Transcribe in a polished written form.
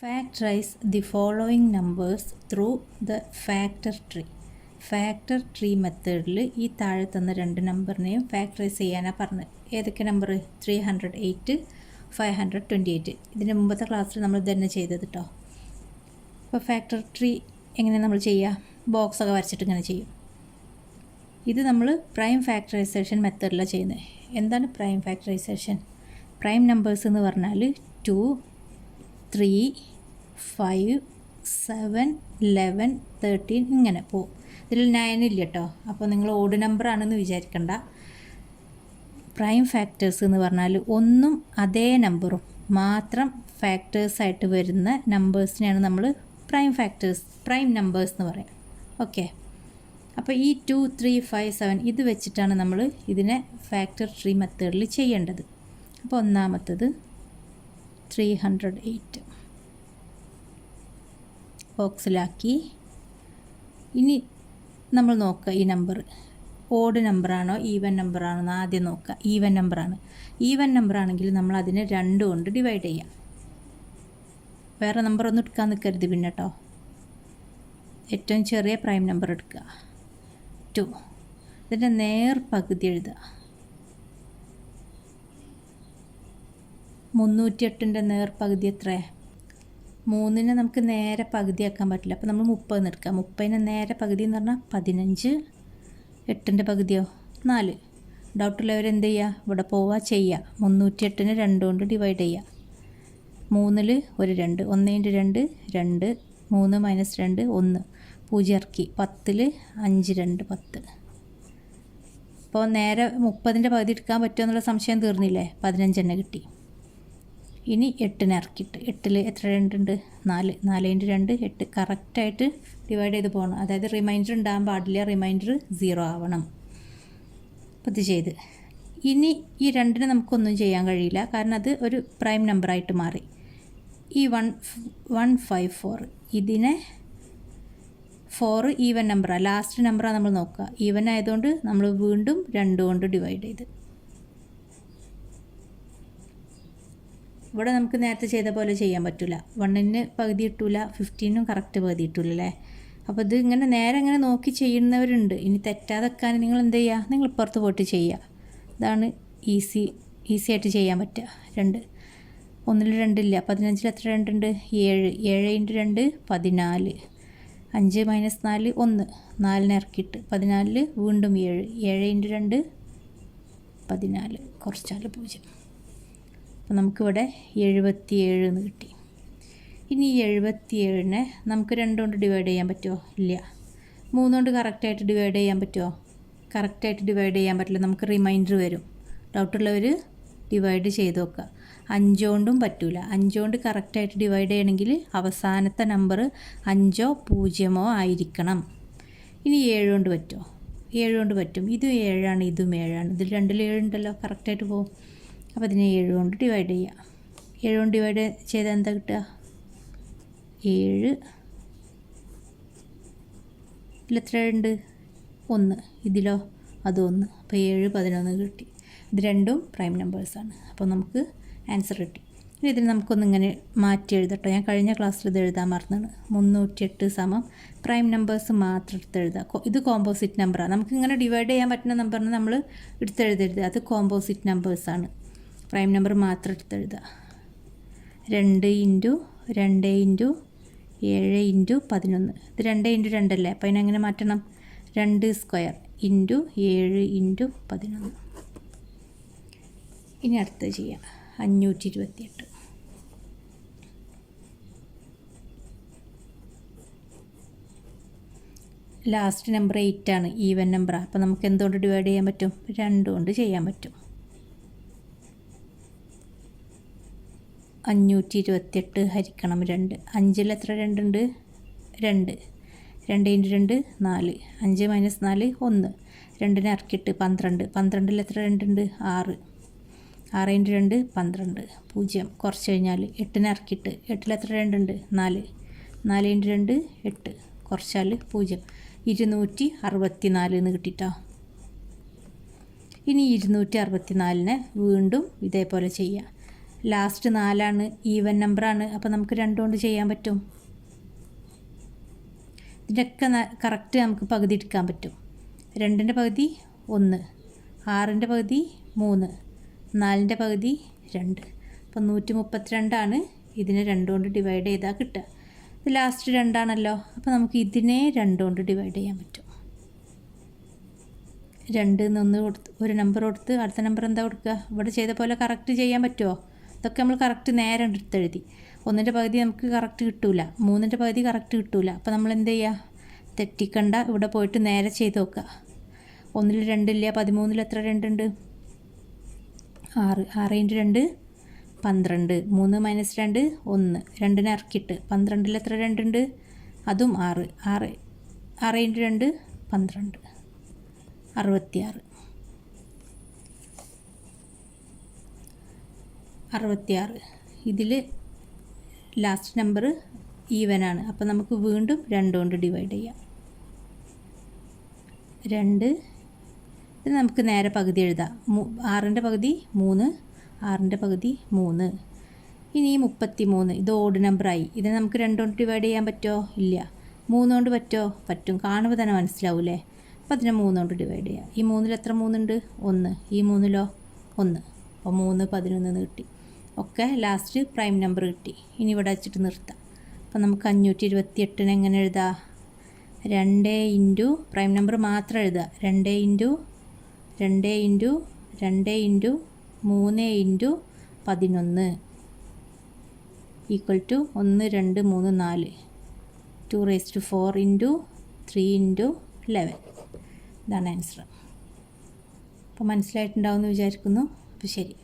Factorize the following numbers through the factor tree. Factor tree മെത്തേഡിൽ ഈ താഴെ തന്ന രണ്ട് നമ്പറിനെയും ഫാക്ടറൈസ് ചെയ്യാനാണ് പറഞ്ഞത്. ഏതൊക്കെ നമ്പർ? 308, 528. ഇതിൻ്റെ മുമ്പത്തെ ക്ലാസ്സിൽ നമ്മൾ ഇതന്നെ ചെയ്തത് കേട്ടോ. അപ്പോൾ ഫാക്ടർ ട്രീ എങ്ങനെ നമ്മൾ ചെയ്യുക? ബോക്സൊക്കെ വരച്ചിട്ട് ഇങ്ങനെ ചെയ്യും. ഇത് നമ്മൾ പ്രൈം ഫാക്ടറൈസേഷൻ മെത്തേഡിലാണ് ചെയ്യുന്നത്. എന്താണ് പ്രൈം ഫാക്ടറൈസേഷൻ? പ്രൈം നമ്പേഴ്സ് എന്ന് പറഞ്ഞാൽ 2, 3, 5, 7, 11, 13 ഇങ്ങനെ പോവും. ഇതിൽ 9 ഇല്ല കേട്ടോ. അപ്പോൾ നിങ്ങൾ ഓഡ് നമ്പറാണെന്ന് വിചാരിക്കണ്ട. പ്രൈം ഫാക്ടേഴ്സ് എന്ന് പറഞ്ഞാൽ ഒന്നും അതേ നമ്പറും മാത്രം ഫാക്ടേഴ്സായിട്ട് വരുന്ന നമ്പേഴ്സിനെയാണ് നമ്മൾ പ്രൈം നമ്പേഴ്സ് എന്ന് പറയാം. ഓക്കെ, അപ്പോൾ ഈ 2, 3, 5, 7 ഇത് വെച്ചിട്ടാണ് നമ്മൾ ഇതിനെ ഫാക്ടർ ട്രീ മെത്തേഡിൽ ചെയ്യേണ്ടത്. അപ്പോൾ ഒന്നാമത്തത് 308 ബോക്സിലാക്കി. ഇനി നമ്മൾ നോക്കുക ഈ നമ്പർ ഓഡ് നമ്പറാണോ ഈവൻ നമ്പറാണോ എന്ന് ആദ്യം നോക്കുക. ഈവൻ നമ്പറാണ്. ഈവൻ നമ്പറാണെങ്കിൽ നമ്മൾ അതിനെ 2 കൊണ്ട് ഡിവൈഡ് ചെയ്യാം. വേറെ നമ്പർ ഒന്നും എടുക്കാൻ നിൽക്കരുത് പിന്നെ കേട്ടോ. ഏറ്റവും ചെറിയ പ്രൈം നമ്പർ എടുക്കുക 2. ഇതിൻ്റെ നേർ പകുതി എഴുതുക. 308ൻ്റെ നേർ പകുതി എത്ര? 3നെ നമുക്ക് നേരെ പകുതിയാക്കാൻ പറ്റില്ല. അപ്പോൾ നമ്മൾ 30 എടുക്കാം. 30നെ നേരെ പകുതി എന്ന് പറഞ്ഞാൽ 15. 8ൻ്റെ പകുതിയോ? 4. ഡൗട്ടുള്ളവർ എന്ത് ചെയ്യുക? ഇവിടെ പോവുക ചെയ്യുക. 308നെ 2 കൊണ്ട് ഡിവൈഡ് ചെയ്യുക. 3ൽ ഒരു 2, 1 × 2 2, 3 - 2 1, 0 ഇറക്കി. 10ൽ 5 2 10. അപ്പോൾ നേരെ 30ൻ്റെ പകുതി എടുക്കാൻ പറ്റുമോ എന്നുള്ള സംശയം തീർന്നില്ലേ? 15 തന്നെ കിട്ടി. ഇനി 8നെ ഇറക്കിയിട്ട് 8ൽ എത്ര 2 ഉണ്ട്? 4. 4 × 2 8. കറക്റ്റായിട്ട് ഡിവൈഡ് ചെയ്ത് പോകണം. അതായത് റിമൈൻഡർ ഉണ്ടാകാൻ പാടില്ല. റിമൈൻഡർ 0 ആവണം. അപ്പോൾ ഇത് ചെയ്ത് ഇനി ഈ 2നെ നമുക്കൊന്നും ചെയ്യാൻ കഴിയില്ല. കാരണം അത് ഒരു പ്രൈം നമ്പറായിട്ട് മാറി. ഈ 154 ഇതിനെ 4 ഈവൻ നമ്പറാണ്. ലാസ്റ്റ് നമ്പറാണ് നമ്മൾ നോക്കുക. ഈവൻ ആയതുകൊണ്ട് നമ്മൾ വീണ്ടും 2 കൊണ്ട് ഡിവൈഡ് ചെയ്ത്. ഇവിടെ നമുക്ക് നേരത്തെ ചെയ്ത പോലെ ചെയ്യാൻ പറ്റില്ല. 1ന് പകുതി ഇട്ടില്ല, 15നും കറക്റ്റ് പകുതി ഇട്ടില്ല അല്ലേ. അപ്പോൾ ഇത് ഇങ്ങനെ നേരെ ഇങ്ങനെ നോക്കി ചെയ്യുന്നവരുണ്ട്. ഇനി തെറ്റാതെക്കാൻ നിങ്ങൾ എന്ത് ചെയ്യുക? നിങ്ങൾ ഇപ്പുറത്ത് പോയിട്ട് ചെയ്യുക. ഇതാണ് ഈസി ആയിട്ട് ചെയ്യാൻ പറ്റുക. 2 1ൽ 2 ഇല്ല. 15ൽ എത്ര 2 ഉണ്ട്? 7. 7 × 2 14. 5 - 4 1. 4നെ ഇറക്കിയിട്ട് 14ൽ വീണ്ടും 7. 7 × 2 14. കുറച്ചാൽ 0. അപ്പോൾ നമുക്കിവിടെ 77 എന്ന് കിട്ടി. ഇനി ഈ 77നെ നമുക്ക് 2 കൊണ്ട് ഡിവൈഡ് ചെയ്യാൻ പറ്റുമോ? ഇല്ല. 3 കൊണ്ട് കറക്റ്റായിട്ട് ഡിവൈഡ് ചെയ്യാൻ പറ്റുമോ? കറക്റ്റായിട്ട് ഡിവൈഡ് ചെയ്യാൻ പറ്റില്ല. നമുക്ക് റിമൈൻഡർ വരും. ഡൗട്ടുള്ളവർ ഡിവൈഡ് ചെയ്ത് നോക്കുക. 5 കൊണ്ടും പറ്റില്ല. 5 കൊണ്ട് കറക്റ്റായിട്ട് ഡിവൈഡ് ചെയ്യണമെങ്കിൽ അവസാനത്തെ നമ്പർ 5ഓ 0ഓ ആയിരിക്കണം. ഇനി 7 കൊണ്ട് പറ്റുമോ? 7 കൊണ്ട് പറ്റും. ഇതും 7ആണ്, ഇതും 7ആണ്. ഇതിൽ 2ൽ 7 ഉണ്ടല്ലോ, കറക്റ്റായിട്ട് പോകും. അപ്പോൾ അതിനെ 7 കൊണ്ട് ഡിവൈഡ് ചെയ്യുക. 7 കൊണ്ട് ഡിവൈഡ് ചെയ്താൽ എന്താ കിട്ടുക? 7. ഇതിലെത്ര ഉണ്ട്? 1. ഇതിലോ? അത് 1. അപ്പോൾ 7 11 കിട്ടി. ഇത് രണ്ടും പ്രൈം നമ്പേഴ്സാണ്. അപ്പോൾ നമുക്ക് ആൻസർ കിട്ടി. ഇനി ഇതിന് നമുക്കൊന്നിങ്ങനെ മാറ്റി എഴുതട്ടോ. ഞാൻ കഴിഞ്ഞ ക്ലാസ്സിൽ ഇത് എഴുതാൻ മറന്നാണ്. 308 പ്രൈം നമ്പേഴ്സ് മാത്രം എടുത്തെഴുതുക. ഇത് കോമ്പോസിറ്റ് നമ്പറാണ്. നമുക്കിങ്ങനെ ഡിവൈഡ് ചെയ്യാൻ പറ്റുന്ന നമ്പറിന് നമ്മൾ എടുത്തെഴുതരുത്. അത് കോമ്പോസിറ്റ് നമ്പേഴ്സാണ്. പ്രൈം നമ്പർ മാത്രം എടുത്തെഴുതുക. 2 × 2 × 7 × 11. ഇത് 2 × 2 അല്ലേ. അപ്പോൾ അതിനെങ്ങനെ മാറ്റണം? 2² × 7 × 11. ഇനി അടുത്തത് ചെയ്യാം. 528. ലാസ്റ്റ് നമ്പർ 8 ആണ്. ഈവൻ നമ്പറാണ്. അപ്പോൾ നമുക്ക് എന്തുകൊണ്ട് ഡിവൈഡ് ചെയ്യാൻ പറ്റും? 2 കൊണ്ട് ചെയ്യാൻ പറ്റും. 528 ഹരിക്കണം 2. 5ൽ എത്ര 2 ഉണ്ട്? 2. 2 × 2 4. 5 - 4 1. 2നെ ഇറക്കിയിട്ട് 12. 12ൽ എത്ര 2 ഉണ്ട്? 6. 6 × 2 12. 0. കുറച്ച് കഴിഞ്ഞാൽ 8നെ ഇറക്കിയിട്ട് 8ൽ എത്ര 2 ഉണ്ട്? 4. 4 × 2 8. കുറച്ചാൽ 0. 264 എന്ന് കിട്ടിയിട്ടോ. ഇനി 264നെ വീണ്ടും ഇതേപോലെ ചെയ്യുക. ലാസ്റ്റ് 4 ഈവൻ നമ്പറാണ്. അപ്പോൾ നമുക്ക് 2 കൊണ്ട് ചെയ്യാൻ പറ്റും. ഇതിൻ്റെയൊക്കെ കറക്റ്റ് നമുക്ക് പകുതി എടുക്കാൻ പറ്റും. 2ൻ്റെ പകുതി 1, 6ൻ്റെ പകുതി 3, 4ൻ്റെ പകുതി 2. അപ്പോൾ 132 ഇതിനെ 2 കൊണ്ട് ഡിവൈഡ് ചെയ്താൽ കിട്ടുക. ഇത് ലാസ്റ്റ് 2 ആണല്ലോ. അപ്പോൾ നമുക്ക് ഇതിനെ 2 കൊണ്ട് ഡിവൈഡ് ചെയ്യാൻ പറ്റും. 2 1 കൊടുത്ത് ഒരു നമ്പർ കൊടുത്ത് അടുത്ത നമ്പർ എന്താ കൊടുക്കുക? ഇവിടെ ചെയ്ത പോലെ കറക്റ്റ് ചെയ്യാൻ പറ്റുമോ? ഇതൊക്കെ നമ്മൾ കറക്റ്റ് നേരെ എടുത്തെഴുതി. 1ൻ്റെ പകുതി നമുക്ക് കറക്റ്റ് കിട്ടില്ല, 3ൻ്റെ പകുതി കറക്റ്റ് കിട്ടില്ല. അപ്പോൾ നമ്മൾ എന്ത് ചെയ്യുക? തെറ്റിക്കണ്ട, ഇവിടെ പോയിട്ട് നേരെ ചെയ്ത് നോക്കുക. 1ൽ 2 ഇല്ല, 13ൽ എത്ര 2 ഉണ്ട്? 6. 6 × 2 12. 3 - 2 1. 2നെ ഇറക്കിയിട്ട് 12ൽ എത്ര 2 ഉണ്ട്? അതും 6. 6 × 2 12. 66. 66. ഇതിൽ ലാസ്റ്റ് നമ്പർ ഈവനാണ്. അപ്പോൾ നമുക്ക് വീണ്ടും 2 കൊണ്ട് ഡിവൈഡ് ചെയ്യാം. 2 ഇത് നമുക്ക് നേരെ പകുതി എഴുതാം. 6ൻ്റെ പകുതി 3, 6ൻ്റെ പകുതി 3. ഇനി 33 ഇത് ഓഡ് നമ്പറായി. ഇതിനെ നമുക്ക് 2 കൊണ്ട് ഡിവൈഡ് ചെയ്യാൻ പറ്റുമോ? ഇല്ല. 3 കൊണ്ട് പറ്റുമോ? പറ്റും. കാണുമ്പോൾ തന്നെ മനസ്സിലാവൂലേ? അപ്പോൾ അതിനെ 3 കൊണ്ട് ഡിവൈഡ് ചെയ്യാം. ഈ 3ൽ എത്ര 3 ഉണ്ട്? 1. ഈ 3ലോ 1. അപ്പോൾ 3 11 കിട്ടി. ഒക്കെ ലാസ്റ്റ് പ്രൈം നമ്പർ കിട്ടി. ഇനി ഇവിടെ വെച്ചിട്ട് നിർത്താം. അപ്പോൾ നമുക്ക് 528 എങ്ങനെ എഴുതാം? 2 ഇൻറ്റു പ്രൈം നമ്പർ മാത്രം എഴുതുക. 2 into 2 into 2 into 3 into 11 equal to 1 2 3 4. 2⁴ into 3 into 11. ഇതാണ് ആൻസർ. അപ്പോൾ മനസ്സിലായിട്ടുണ്ടാവുമെന്ന് വിചാരിക്കുന്നു. അപ്പോൾ ശരി.